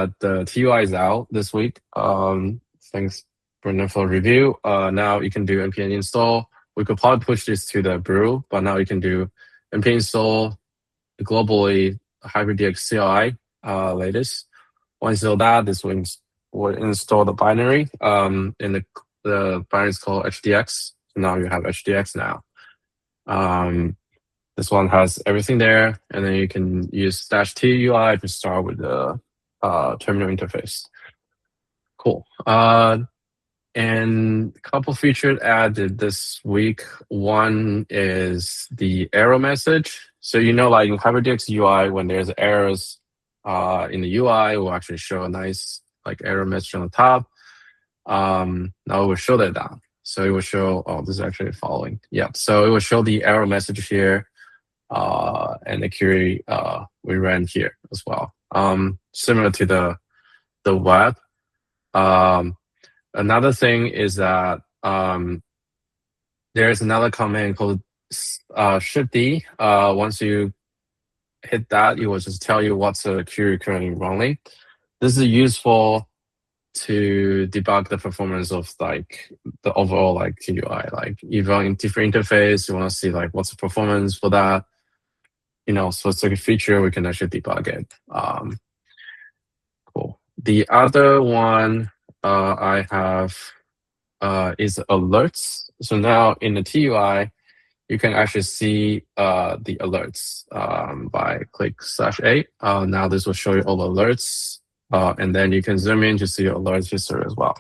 that the TUI is out this week. Thanks, Brendan, for review. Now you can do npm install. We could probably push this to the brew, but now you can do npm install globally HyperDX TUI latest. Once you do that, this will install the binary. And the binary is called HDX. So now you have HDX now. This one has everything there, and then you can use -t UI to start with the terminal interface. Cool. And a couple features added this week. One is the error message. So like in HyperDX UI, when there's errors in the UI, it will actually show a nice error message on the top. Now it will show that down. So it will show, this is actually following. Yeah, so it will show the error message here and the query we ran here as well. Similar to the web. Another thing is that there's another command called Shift+A. Once you hit that, it will just tell you what's the query currently running. This is useful to debug the performance of the overall TUI. If you're in different interface, you want to see what's the performance for that. Specific feature, we can actually debug it. Cool. The other one I have is alerts. So now in the TUI, you can actually see the alerts by ClickStack. Now this will show you all the alerts, and then you can zoom in to see your alerts history as well.